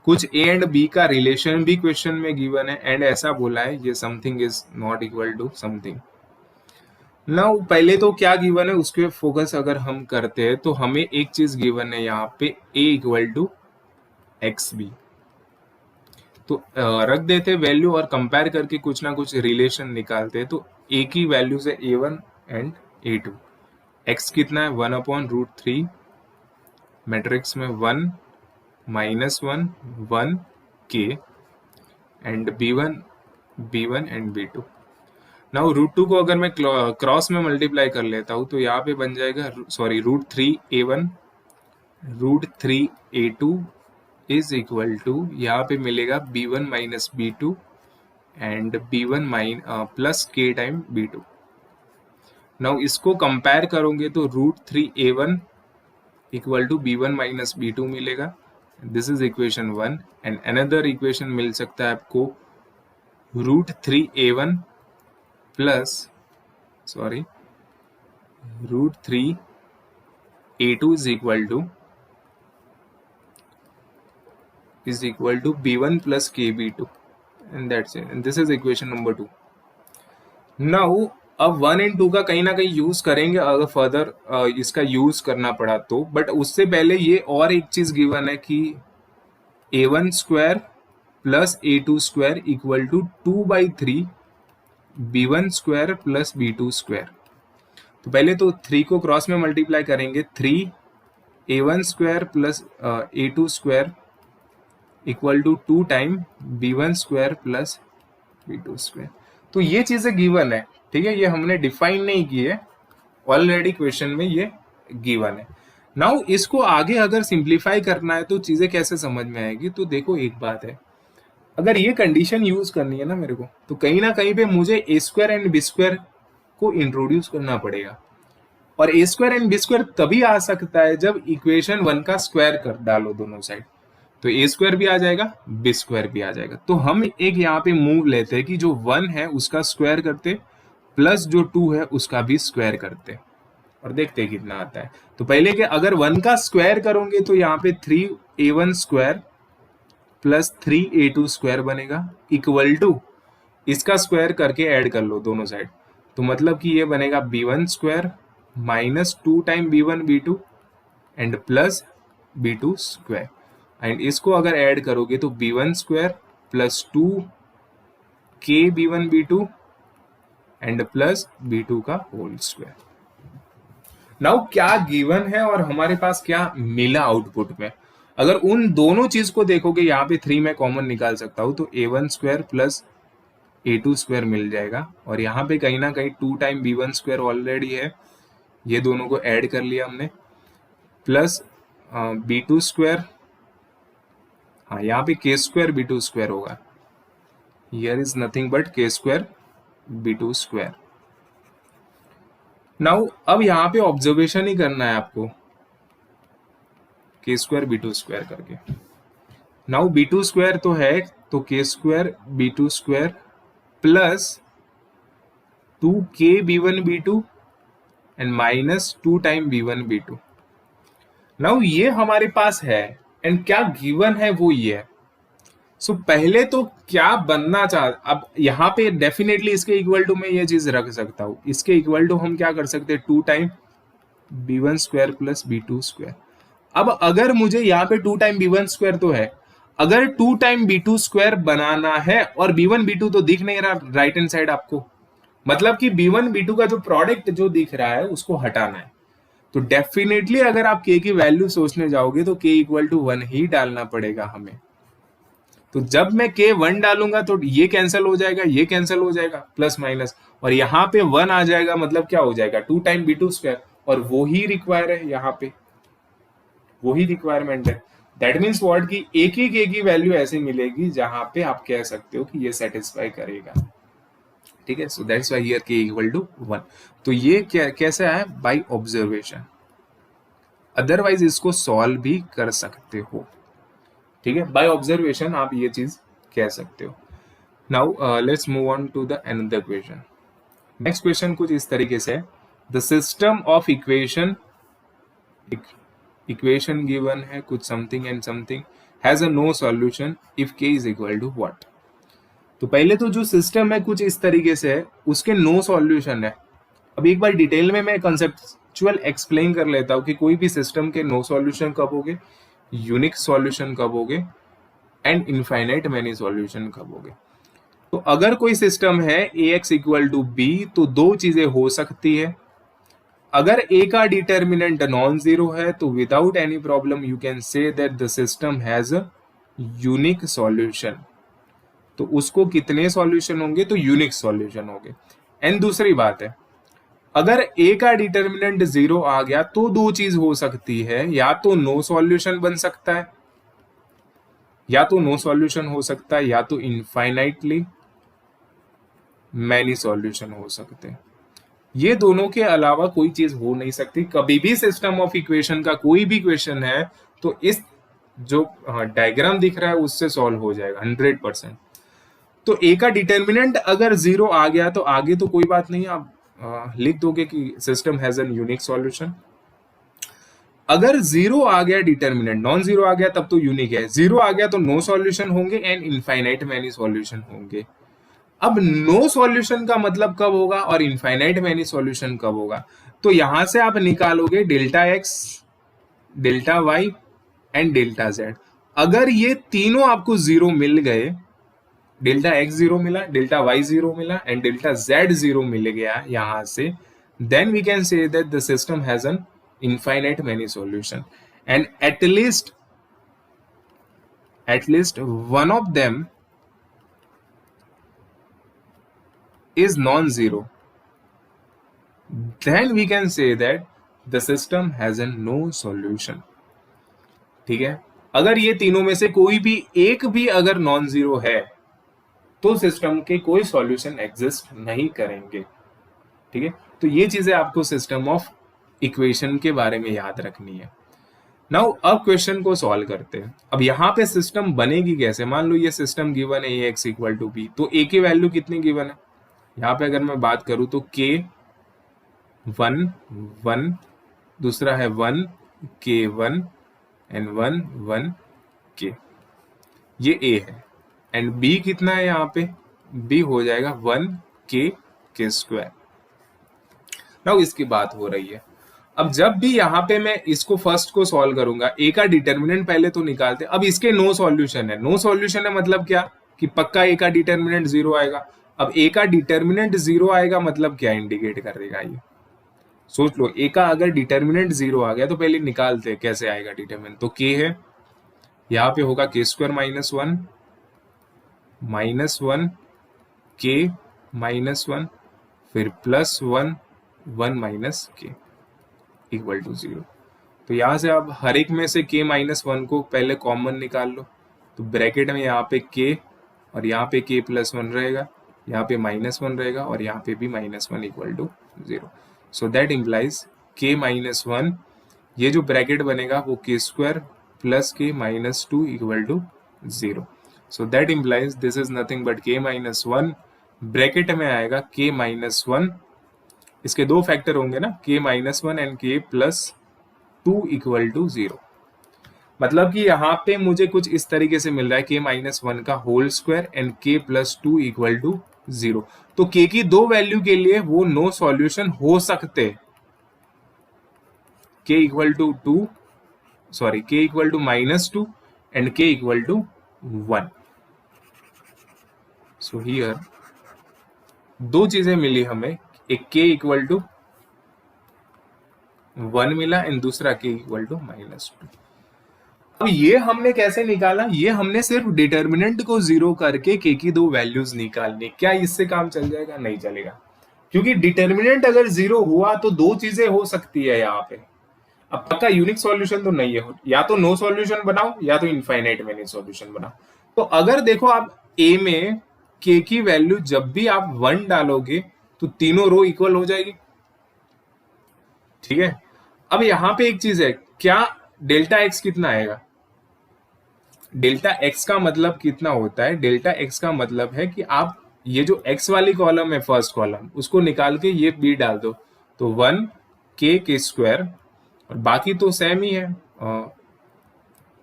कुछ ए एंड बी का रिलेशन भी क्वेश्चन में गिवन है एंड ऐसा बोला है ये something is not equal to something. Now पहले तो क्या गिवन है उसके फोकस अगर हम करते हैं तो हमें एक चीज गिवन है यहाँ पे a equal to x B, तो रख देते वैल्यू और कंपेयर करके कुछ ना कुछ रिलेशन निकालते हैं। तो a की वैल्यूज है a1 एंड a2, x कितना है 1/√3, मैट्रिक्स में 1 -1 1 k and b1 and b2। Now √2 को अगर मैं क्रॉस में मल्टीप्लाई कर लेता हूँ तो यहाँ पे बन जाएगा sorry √3a1 √3a2 is equal to यहाँ पे मिलेगा b1 minus b2 and b1 plus k time b2। Now इसको कंपेयर करोगे तो √3a1 equal to b1 minus b2 मिलेगा, this is equation 1 and another equation मिल सकता है आपको √3a1 plus sorry √3a2 is equal to b1 plus kb2 and that's it, and this is equation number 2। Now अब 1 एंड 2 का कहीं ना कहीं यूज करेंगे अगर फर्दर इसका यूज करना पड़ा तो, बट उससे पहले ये और एक चीज गिवन है कि a1 square plus a2 square equal to 2/3 b1 square plus b2 square. तो पहले तो 3 को क्रॉस में मल्टीप्लाई करेंगे, 3 a1 square plus a2 square equal to 2 time b1 square plus b2 square. तो ये चीजें गिवन है, ठीक है, ये हमने डिफाइन नहीं की है, ऑलरेडी क्वेश्चन में ये गिवन है। नाउ इसको आगे अगर सिंप्लीफाई करना है तो चीजें कैसे समझ में आएगी, तो देखो एक बात है, अगर ये कंडीशन यूज करनी है ना मेरे को, तो कहीं ना कहीं पे मुझे ए स्क्वायर एंड बी स्क्वायर को इंट्रोड्यूस करना पड़ेगा, और ए स्क्वायर एंड बी स्क्वायर तभी आ सकता है जब इक्वेशन 1 का स्क्वायर कर डालो दोनों साइड, तो ए स्क्वायर भी आ जाएगा बी स्क्वायर भी आ जाएगा। तो हम एक यहाँ पे मूव लेते हैं कि जो 1 है उसका स्क्वायर करते प्लस जो 2 है उसका भी स्क्वायर करते और देखते हैं कितना आता है। तो पहले के अगर 1 का स्क्वायर करोगे तो यहाँ पे 3a1 square plus 3a2 square बनेगा इक्वल टू इसका स्क्वायर करके ऐड कर लो दोनों साइड, तो मतलब कि ये बनेगा b1 square minus 2 time b1 b2 and plus b2 square, and इसको अगर ऐड करोगे तो b1 square plus 2 k b1 b2 and plus b2 का होल स्क्वायर। नाउ क्या गिवन है और हमारे पास क्या मिला आउटपुट में, अगर उन दोनों चीज को देखोगे यहाँ पे 3 में कॉमन निकाल सकता हूं तो a1 square plus a2 square मिल जाएगा, और यहाँ पे कहीं ना कहीं 2 टाइम b1 स्क्वायर ऑलरेडी है, ये दोनों को ऐड कर लिया हमने, प्लस b2 स्क्वायर, हाँ यहाँ पे k स्क्वायर b2 स्क्वायर होगा, here is nothing but k square b2 square. Now अब यहाँ पे ऑब्जर्वेशन ही करना है आपको k स्क्वायर b2 स्क्वायर करके। नाउ b2 स्क्वायर तो है, तो k square b2 square plus 2k b1 b2 and minus 2 time b1 b2। Now ये हमारे पास है एंड क्या गिवन है वो ये है। सो पहले तो क्या बनना चाह, अब यहाँ पे डेफिनेटली इसके इक्वल टू मैं ये चीज रख सकता हूँ, इसके इक्वल टू हम क्या कर सकते हैं 2 time b1 square plus b2 square. अब अगर मुझे यहाँ पे 2 टाइम b1 स्क्वायर तो है, अगर 2 टाइम b2 स्क्वायर बनाना है और b1 b2 तो दिख नहीं रहा राइट हैंड साइड आपको, मतलब कि b1 b2 का जो प्रोडक्ट जो दिख रहा है उसको हटाना है, तो डेफिनेटली अगर आप k की वैल्यू सोचने जाओगे तो k इक्वल टू 1 ही डालना पड़ेगा हमें। तो जब मैं k 1 डालूंगा तो ये कैंसिल हो जाएगा, ये कैंसिल हो जाएगा प्लस माइनस, और यहाँ पे 1 आ जाएगा, मतलब क्या हो जाएगा 2 टाइम b2 स्क्वायर, और वो ही रिक्वायर है यहाँ पे, वही रिक्वायरमेंट है। दैट मीन्स व्हाट कि एक ही k की वैल्यू ऐसे मिलेगी जहां पे आप कह सकते हो कि ये सेटिस्फाई करेगा, ठीक है। So that's why here k equal to 1। तो ये क्या कैसे आया, बाय ऑब्जर्वेशन, अदरवाइज इसको सॉल्व भी कर सकते हो, ठीक है, बाय ऑब्जर्वेशन आप ये चीज कह सकते हो। Now let's move on to the another question. Next question कुछ इस तरीके से है, the system of equation given है कुछ something and something, has a no solution if K is equal to what. तो पहले तो जो सिस्टम है कुछ इस तरीके से है, उसके नो सॉल्यूशन है। अब एक बार डिटेल में मैं कंसेप्चुअल एक्सप्लेन कर लेता हूँ कि कोई भी सिस्टम के नो सॉल्यूशन कब होगे, यूनिक सॉल्यूशन कब होगे एंड इनफाइनाइट मैनी सॉल्यूशन कब होगे। तो अगर कोई सिस्टम है ए एक्स इक्वल टू बी तो दो चीजें हो सकती है। अगर ए का डिटर्मिनेंट नॉन जीरो है तो without any problem you can say that the system has a unique solution. तो उसको कितने सॉल्यूशन होंगे, तो यूनिक सॉल्यूशन होंगे। एंड दूसरी बात है, अगर ए का डिटर्मिनेंट जीरो आ गया तो दो चीज हो सकती है, या तो नो सॉल्यूशन बन सकता है, या तो नो सॉल्यूशन हो सकता है, या तो इनफाइनाइटली मैनी सॉल्यूशन हो सकते हैं। ये दोनों के अलावा कोई चीज हो नहीं सकती। कभी भी सिस्टम ऑफ इक्वेशन का कोई भी क्वेश्चन है तो इस जो डायग्राम दिख रहा है उससे सॉल्व हो जाएगा 100%। तो ए का डिटर्मिनेंट अगर जीरो आ गया तो आगे तो कोई बात नहीं, आप लिख दोगे कि system has N unique solution. अगर जीरो आ गया डिटर्मिनेंट, नॉन जीरो आ गया तब तो यूनिक है, जीरो आ गया तो नो सॉल्यूशन होंगे एंड इनफाइनाइट मैनी सॉल्यूशन होंगे। अब नो सॉल्यूशन का मतलब कब होगा और इनफाइनाइट मैनी सॉल्यूशन कब होगा, तो यहां से आप निकालोगे delta x, delta y and delta z. अगर ये तीनों आपको जीरो मिल गए, डेल्टा एक्स जीरो मिला, डेल्टा वाई जीरो मिला एंड डेल्टा जेड जीरो मिल गया यहां से, then we can say that the system has an infinite many solution and at least one of them is non-zero, then we can say that the system has a no solution। ठीक है, अगर ये तीनों में से कोई भी एक भी अगर नॉन जीरो है तो सिस्टम के कोई सॉल्यूशन एग्जिस्ट नहीं करेंगे। ठीक है, तो ये चीजें आपको सिस्टम ऑफ इक्वेशन के बारे में याद रखनी है। नाउ अब क्वेश्चन को सॉल्व करते हैं। अब यहाँ पे सिस्टम बनेगी कैसे, मान लो ये सिस्टम गिवन है ए एक्स इक्वल टू बी, तो ए की वैल्यू कितनी गिवन है, यहाँ पे अगर मैं बात करूं तो के 1 1, दूसरा है 1 के 1 एंड 1 1 के, ये ए है। एंड बी कितना है यहाँ पे, बी हो जाएगा 1 के स्क्वायर। नाउ इसकी बात हो रही है, अब जब भी यहाँ पे मैं इसको फर्स्ट को सॉल्व करूंगा, ए का डिटर्मिनेंट पहले तो निकालते। अब इसके नो सॉल्यूशन है, नो सॉल्यूशन है मतलब क्या कि पक्का ए का डिटर्मिनेंट जीरो आएगा। अब ए का डिटर्मिनेंट जीरो आएगा मतलब क्या इंडिकेट करेगा, ये सोच लो। ए का अगर डिटर्मिनेंट जीरो आ गया तो पहले निकालते कैसे आएगा डिटर्मिनेंट, तो के है, यहाँ पे होगा के स्क्वायर -1 के -1 फिर +1 1 माइनस के इक्वल टू 0। तो यहां से आप हर एक में से k -1 को पहले कॉमन निकाल लो, तो ब्रैकेट में यहाँ पे k और यहाँ पे k +1 रहेगा, यहाँ पे -1 रहेगा और यहाँ पे भी -1 equal to 0। So that implies k -1, ये जो ब्रैकेट बनेगा वो k square plus k -2 equal to 0। So that implies this is nothing but k -1, bracket में आएगा k -1, इसके दो फैक्टर होंगे ना, k -1 and k +2 equal to 0। मतलब कि यहाँ पे मुझे कुछ इस तरीके से मिल रहा है k -1 का whole square and k +2 equal to 0। तो k की दो वैल्यू के लिए वो नो सॉल्यूशन हो सकते, k equal to -2 and k equal to 1। So here दो चीजें मिली हमें, एक k इक्वल टू 1 मिला एंड दूसरा k इक्वल टू -2। अब ये हमने कैसे निकाला, ये हमने सिर्फ डिटर्मिनेंट को जीरो करके k की दो वैल्यूज निकालनी। क्या इससे काम चल जाएगा, नहीं चलेगा, क्योंकि डिटर्मिनेंट अगर जीरो हुआ तो दो चीजें हो सकती है यहाँ पे। अब पक्का यूनिक सॉल्यूशन तो नहीं है, या तो नो सॉल्यूशन बनाओ या तो इनफाइनाइट मैनी सॉल्यूशन बनाओ। तो अगर देखो आप a में k की वैल्यू जब भी आप 1 डालोगे तो तीनों रो इक्वल हो जाएगी। ठीक है, अब यहां पे एक चीज है, क्या डेल्टा एक्स कितना आएगा, डेल्टा एक्स का मतलब कितना होता है, डेल्टा एक्स का मतलब है कि आप ये जो एक्स वाली कॉलम है फर्स्ट कॉलम उसको निकाल के ये बी डाल दो, तो 1 के स्क्वायर और बाकी तो सेम ही है,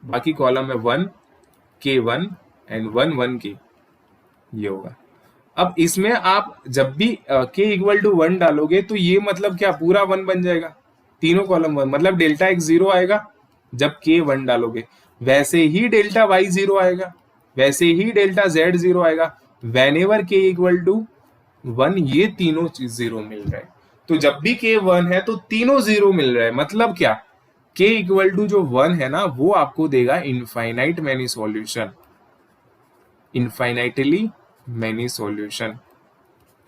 बाकी कॉलम है 1 K1 एंड 1 ये होगा। अब इसमें आप जब भी K इक्वल टू 1 डालोगे तो ये मतलब क्या पूरा 1 बन जाएगा, तीनों कॉलम 1, मतलब डेल्टा x 0 आएगा जब K 1 डालोगे, वैसे ही डेल्टा y 0 आएगा, वैसे ही डेल्टा z 0 आएगा whenever K equal to 1, ये तीनों चीज 0 मिल रहा है। तो जब भी K 1 है तो तीनों 0 मिल रहा है, मतलब क्या K इक्वल टू जो 1 है ना वो आपको देगा infinite many solution, infinitely many solution.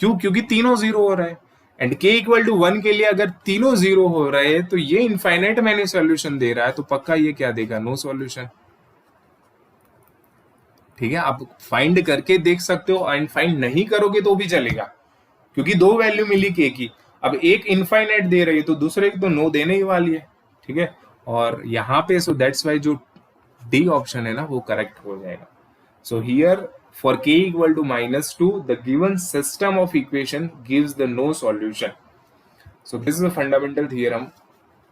क्यों? क्योंकि तीनों 0 हो रहा है, एंड K इक्वल टू 1 के लिए अगर तीनों 0 हो रहे हैं तो ये इनफाइनाइट मैनी सॉल्यूशन दे रहा है, तो पक्का ये क्या देगा, नो सॉल्यूशन। ठीक है, आप फाइंड करके देख सकते हो, एंड फाइंड नहीं करोगे तो भी चलेगा, क्योंकि दो वैल्यू मिली K की, अब एक इनफाइनाइट दे रही है तो दूसरे की तो नो देने ही वाली है। ठीक है, और यहाँ पे सो दैट्स वाई जो डी ऑप्शन है ना वो करेक्ट हो जाएगा। So here for K equal to -2, the given system of equation gives the no solution. So this is a fundamental theorem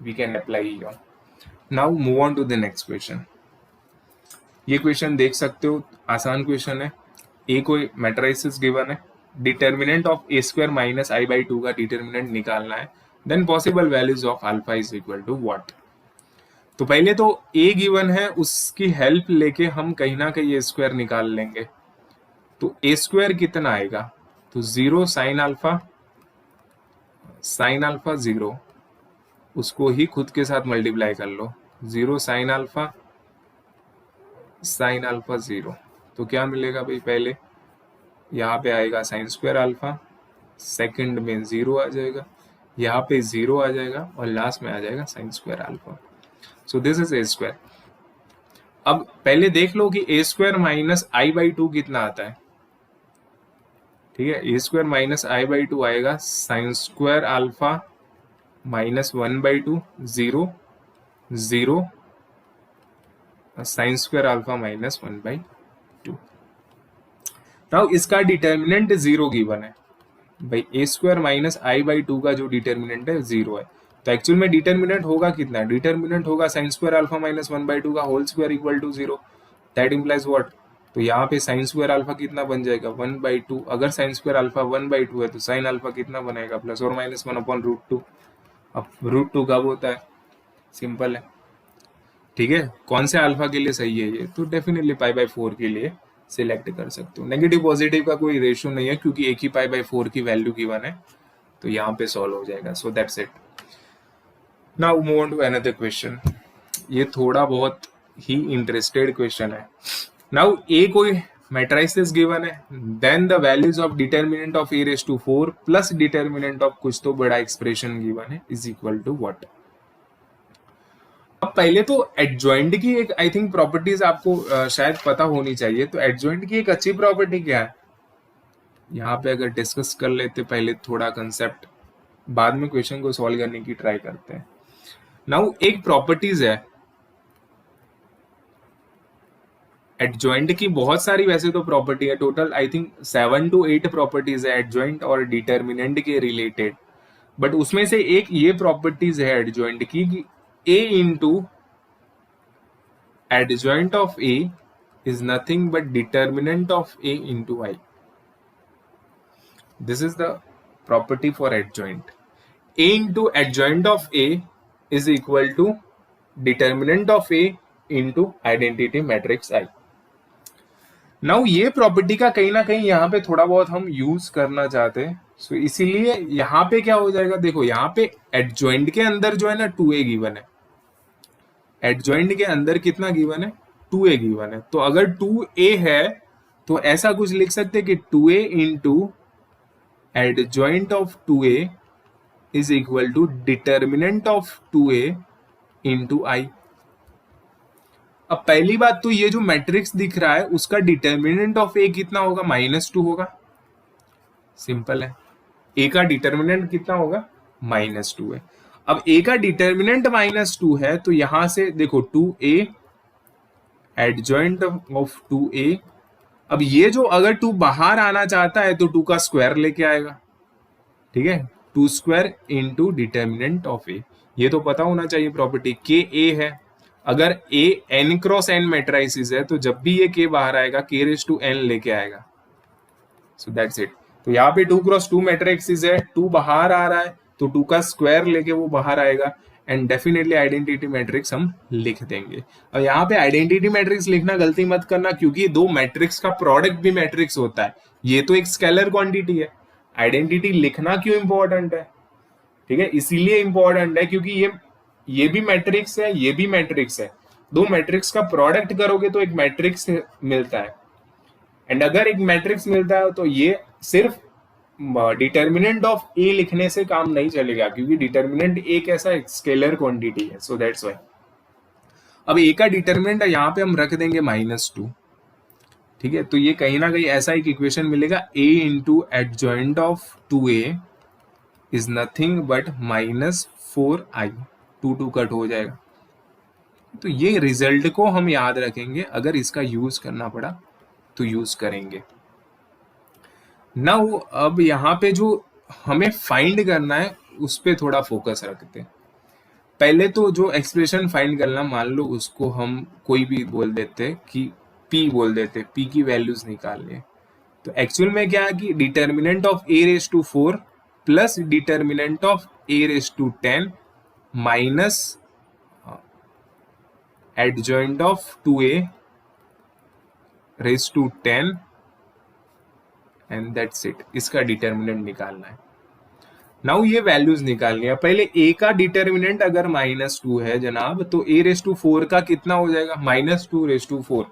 we can apply here. Now move on to the next question. ये क्वेश्चन देख सकते हो, आसान क्वेश्चन है। ए कोई मैट्रिसेस गिवन है, determinant of A square minus I by 2 का डिटर्मिनेंट निकालना है, then possible values of alpha is equal to what. तो पहले तो ए गिवन है, उसकी हेल्प लेके हम कहीं ना कहीं ए स्क्वायर निकाल लेंगे। तो ए स्क्वायर कितना आएगा, तो 0 साइन अल्फा, साइन अल्फा 0, उसको ही खुद के साथ मल्टीप्लाई कर लो, 0 साइन अल्फा, साइन अल्फा 0, तो क्या मिलेगा भाई, पहले यहाँ पे आएगा साइन स्क्वायर अल्फा, सेकंड में 0 आ जाएगा, यहाँ पे 0 आ जाएगा, और लास्ट में आ जाएगा sine square alpha. So this is a square. अब पहले देख लो कि ए स्क्वायर माइनस आई बाई 2 कितना आता है। ठीक है, ए स्क्वायर माइनस आई बाई 2 आएगा sine square alpha minus 1/2, 0 0, sine square alpha minus 1/2। Now इसका डिटर्मिनेंट 0 गिवन है भाई, ए स्क्वायर माइनस आई बाई 2 का जो डिटर्मिनेंट है 0 है, तो एक्चुअल में डिटर्मिनेंट होगा कितना, डिटर्मिनेंट होगा साइन स्क्वायर अल्फा माइनस 1/2 का whole square equal to 0। That implies what, तो यहाँ पे साइन स्क्वायर अल्फा कितना बन जाएगा, 1/2। अगर साइन स्क्वायर अल्फा 1/2 है तो साइन अल्फा कितना बनेगा, प्लस और माइनस 1/√2। अब √2 कब होता है, सिंपल है। ठीक है, कौन से अल्फा के लिए सही है ये, तो डेफिनेटली π/4 के लिए सिलेक्ट कर सकते हो। नेगेटिव पॉजिटिव का कोई रेशियो नहीं है, क्योंकि एक ही π/4 की वैल्यू गिवन है, तो यहाँ पे सॉल्व हो जाएगा। So that's it. Now move on to another question. ये थोड़ा बहुत ही इंटरेस्टेड क्वेश्चन है। नाउ ए कोई मैट्रिसेस गिवन है, then the values of determinant of a⁴ plus determinant of कुछ तो बड़ा एक्सप्रेशन गिवन है इज इक्वल टू व्हाट। अब पहले तो एडजॉइंट की एक आई थिंक प्रॉपर्टीज आपको शायद पता होनी चाहिए। तो एडजॉइंट की एक अच्छी प्रॉपर्टी क्या है, यहाँ पे अगर डिस्कस कर लेते पहले थोड़ा कंसेप्ट, बाद में क्वेश्चन को सॉल्व करने की ट्राई करते हैं। नाउ एक प्रॉपर्टीज है एडजॉइंट की, बहुत सारी वैसे तो प्रॉपर्टी है, total I think 7 to 8 properties है एडजॉइंट और डिटर्मिनेंट के रिलेटेड, बट उसमें से एक ये प्रॉपर्टीज है एडजॉइंट की कि a into adjoint of a is nothing but determinant of a into I. This is the property for adjoint. A into adjoint of a is equal to determinant of a into identity matrix I. Now ये प्रॉपर्टी का कहीं ना कहीं यहाँ पे थोड़ा बहुत हम यूज करना चाहते हैं, सो इसीलिए यहाँ पे क्या हो जाएगा, देखो यहाँ पे एडजॉइंट के अंदर जो है ना 2a गिवन है, एडजॉइंट के अंदर कितना गिवन है, 2a गिवन है। तो अगर 2a है तो ऐसा कुछ लिख सकते हैं कि 2a into adjoint of 2a is equal to determinant of 2a into I. अब पहली बात तो ये जो मैट्रिक्स दिख रहा है उसका डिटर्मिनेंट ऑफ a कितना होगा, -2 होगा, सिंपल है। a का डिटर्मिनेंट कितना होगा, -2 है। अब a का डिटर्मिनेंट -2 है, तो यहां से देखो 2a एडजॉइंट ऑफ 2a। अब ये जो अगर 2 बाहर आना चाहता है तो 2 का स्क्वायर लेके आएगा। ठीक है, 2² इंटू डिटर्मिनेंट ऑफ a, ये तो पता होना चाहिए प्रॉपर्टी। के a है अगर ए n क्रॉस n मैट्राइसिस है तो जब भी ये k बाहर आएगा k रेज टू n लेके आएगा। सो दैट्स इट। तो यहाँ पे 2x2 मैट्रिक्स है, 2 बाहर आ रहा है तो 2 का स्क्वायर लेके वो बाहर आएगा एंड डेफिनेटली आइडेंटिटी मैट्रिक्स हम लिख देंगे। और यहाँ पे आइडेंटिटी मैट्रिक्स लिखना गलती मत करना, क्योंकि दो मैट्रिक्स का प्रोडक्ट भी मैट्रिक्स होता है, ये तो एक स्केलर क्वांटिटी है। आइडेंटिटी लिखना क्यों इंपॉर्टेंट है? ठीक है, इसीलिए इंपॉर्टेंट है क्योंकि ये भी मैट्रिक्स है, ये भी मैट्रिक्स है। दो मैट्रिक्स का प्रोडक्ट करोगे तो एक मैट्रिक्स मिलता है, एंड अगर एक मैट्रिक्स मिलता है तो ये सिर्फ डिटर्मिनेंट ऑफ ए लिखने से काम नहीं चलेगा, क्योंकि डिटर्मिनेंट एक ऐसा स्केलर क्वांटिटी है। सो दैट्स व्हाई अब ए का डिटर्मिनेंट यहाँ पे हम रख देंगे -2। ठीक है, तो ये कहीं ना कहीं ऐसा एक इक्वेशन मिलेगा, a into adjoint of 2a is nothing but -4i। 2 cut हो जाएगा। तो ये रिजल्ट को हम याद रखेंगे, अगर इसका यूज करना पड़ा तो यूज करेंगे। नाउ अब यहाँ पे जो हमें फाइंड करना है उस पे थोड़ा फोकस रखते हैं। पहले तो जो एक्सप्रेशन फाइंड करना, मान लो उसको हम कोई भी बोल देते कि p बोल देते, p की वैल्यूज निकालनी है। तो एक्चुअल में क्या है कि determinant of a raise to 4 plus determinant of a raise to 10 minus adjoint of 2a raise to 10 and that's it. इसका डिटर्मिनेंट निकालना है। नाउ ये वैल्यूज निकालनी है। पहले a का डिटर्मिनेंट अगर -2 है जनाब, तो a रेज टू 4 का कितना हो जाएगा? -2 रेज टू 4।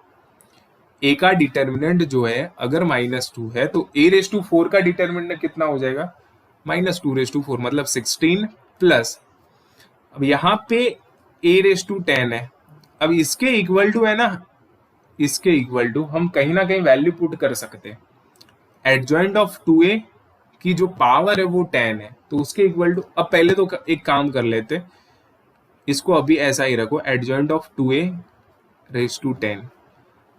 a का डिटर्मिनेंट जो है अगर -2 है तो a रेज टू 4 का डिटर्मिनेंट कितना हो जाएगा? -2 रेज टू 4 मतलब 16 प्लस, अब यहाँ पे a रेज टू 10 है, अब इसके इक्वल टू है ना, इसके इक्वल टू हम कहीं ना कहीं वैल्यू पुट कर सकते हैं। एडजॉइंट ऑफ 2a की जो पावर है वो 10 है, तो उसके इक्वल टू, अब पहले तो एक काम कर लेते, इसको अभी ऐसा ही रखो, adjoint of 2a raise to 10।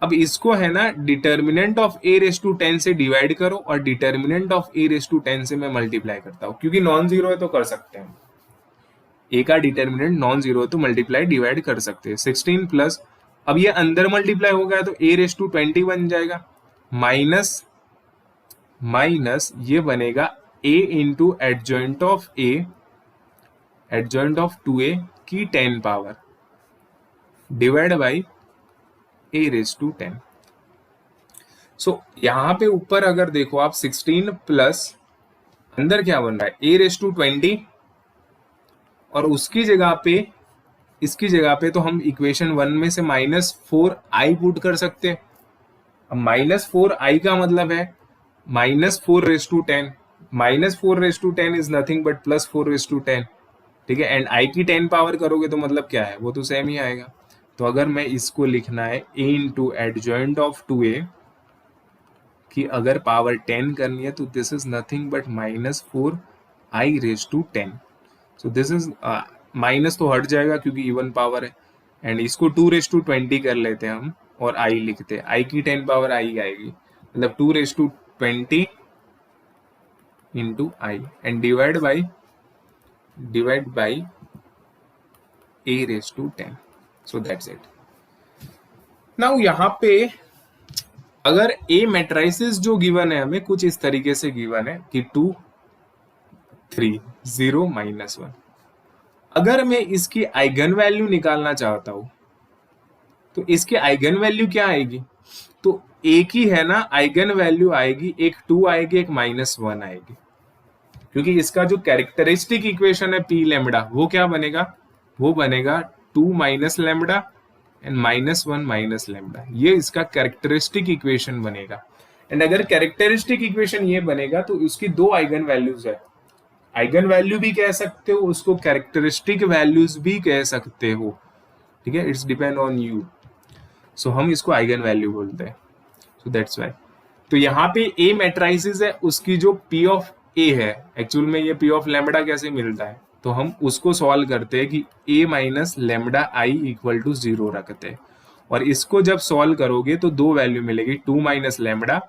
अब इसको है ना determinant of a raise to 10 से डिवाइड करो, और determinant of a raise to 10 से मैं मल्टीप्लाई करता हूँ, क्योंकि नॉन जीरो है तो कर सकते हैं। a का डिटर्मिनेंट नॉन जीरो है तो मल्टीप्लाई डिवाइड कर सकते हैं। 16 प्लस, अब ये अंदर मल्टीप्लाई हो गया तो a रेज टू 20 बन जाएगा, माइनस ये बनेगा a into adjoint of a, adjoint of 2a की 10 power divide by a raise to 10। So यहां पे ऊपर अगर देखो आप 16 प्लस अंदर क्या बन रहा है, a रेज टू 20, और उसकी जगह पे, इसकी जगह पे तो हम इक्वेशन 1 में से -4i पुट कर सकते हैं। अब -4i का मतलब है -4 raise to 10, -4 raise to 10 is nothing but +4 raise to 10। ठीक है, एंड i की 10 पावर करोगे तो मतलब क्या है, वो तो सेम ही आएगा। तो अगर मैं इसको लिखना है a into adjoint of 2a की अगर पावर 10 करनी है तो this is nothing but -4i raise to 10। So this is minus तो हट जाएगा क्योंकि इवन पावर है, एंड इसको 2 रेज टू 20 कर लेते हैं हम और i लिखते हैं, i की 10 पावर i आएगी, मतलब 2 raise to 20 into i and divide by a raise to 10। So that's it. Now यहाँ पे अगर a मैट्राइसिस जो गिवन है हमें कुछ इस तरीके से गिवन है कि 2 3 0 -1, अगर मैं इसकी आइगन वैल्यू निकालना चाहता हूं तो इसकी आइगन वैल्यू क्या आएगी? तो एक ही है ना आइगन वैल्यू आएगी, एक 2 आएगी, एक -1 आएगी, क्योंकि इसका जो कैरेक्टरिस्टिक इक्वेशन है p लैम्बडा वो क्या बनेगा? वो बनेगा 2 माइनस लैम्बडा एंड -1 लैम्बडा, ये इसका कैरेक्टरिस्टिक इक्वेशन बनेगा। एंड अगर कैरेक्टरिस्टिक इक्वेशन ये बनेगा तो उसकी दो आइगन वैल्यूज है, आइगन वैल्यू भी कह सकते हो उसको, कैरेक्टरिस्टिक वैल्यूज भी कह सकते हो। ठीक है, इट्स डिपेंड ऑन यू। सो हम इसको आइगन वैल्यू बोलते हैं। So that's why. तो यहाँ पे ए मैट्राइसिस है, उसकी जो p ऑफ a है, एक्चुअल में ये p ऑफ लैम्बडा कैसे मिलता है, तो हम उसको सॉल्व करते हैं कि a minus lambda i equal to 0 रखते हैं, और इसको जब सॉल्व करोगे तो दो वैल्यू मिलेगी, 2 minus lambda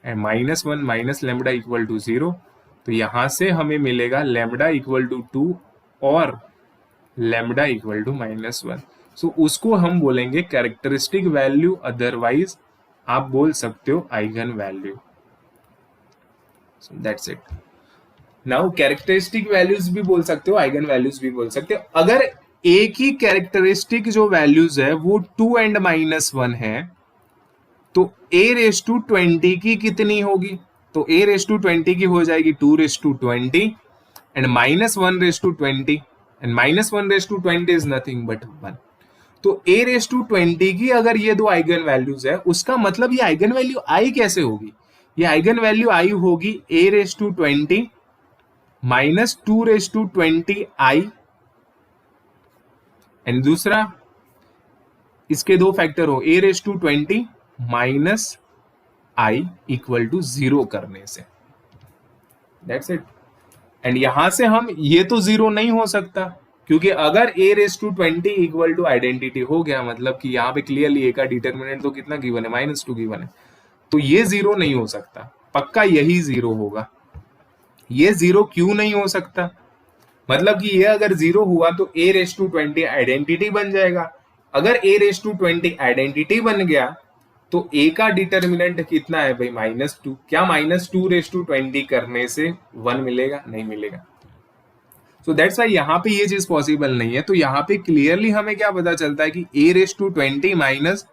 and -1 minus lambda equal to 0। तो यहाँ से हमें मिलेगा लैम्बडा इक्वल टू 2 और लैम्बडा इक्वल टू -1। सो उसको हम बोलेंगे कैरेक्टरिस्टिक वैल्यू, अदरवाइज आप बोल सकते हो eigen value. So that's it. Now characteristic values भी बोल सकते हो, आइगन वैल्यूज भी बोल सकते हो। अगर एक ही कैरेक्टरिस्टिक जो वैल्यूज है वो 2 एंड -1 है, तो a⁻20 की कितनी होगी? तो a⁻20 की हो जाएगी 2⁻20 and -1⁻20 and -1⁻20 is nothing but 1। तो a⁻20 की अगर ये दो आइगन वैल्यूज है, उसका मतलब ये आइगन वैल्यू आई कैसे होगी? ये आइगन वैल्यू आई होगी a⁻20 -2⁻20i, एंड दूसरा इसके दो फैक्टर हो a⁻20 minus i equal to 0 करने से। That's it. एंड यहां से हम ये तो 0 नहीं हो सकता, क्योंकि अगर a⁻20 इक्वल टू आइडेंटिटी हो गया, मतलब कि यहाँ पे क्लियरली a का डिटर्मिनेंट तो कितना गिवन है, -2 गिवन है, तो ये 0 नहीं हो सकता, पक्का यही 0 होगा। ये 0 क्यों नहीं हो सकता? मतलब कि ये अगर 0 हुआ तो a⁻20 आइडेंटिटी बन जाएगा। अगर a⁻20 आइडेंटिटी बन गया तो a का डिटर्मिनेंट कितना है भाई? -2। क्या -2⁻20 करने से 1 मिलेगा? नहीं मिलेगा। सो दैट्स वाई यहाँ पे ये चीज पॉसिबल नहीं है। तो यहाँ पे क्लियरली हमें क्या पता चलता है कि a⁻20 माइनस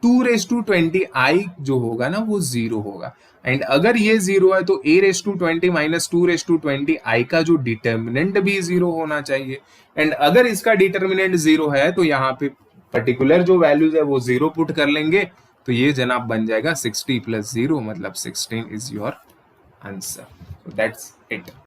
2⁻20i जो होगा ना वो 0 होगा। एंड अगर ये 0 है तो a⁻20 माइनस 2⁻20i का जो डिटर्मिनेंट भी 0 होना चाहिए। एंड अगर इसका डिटर्मिनेंट 0 है तो यहाँ पे पर्टिकुलर जो वैल्यूज है वो 0 पुट कर लेंगे, तो ये जनाब बन जाएगा 60 + 0, मतलब 16 is your answer. That's it.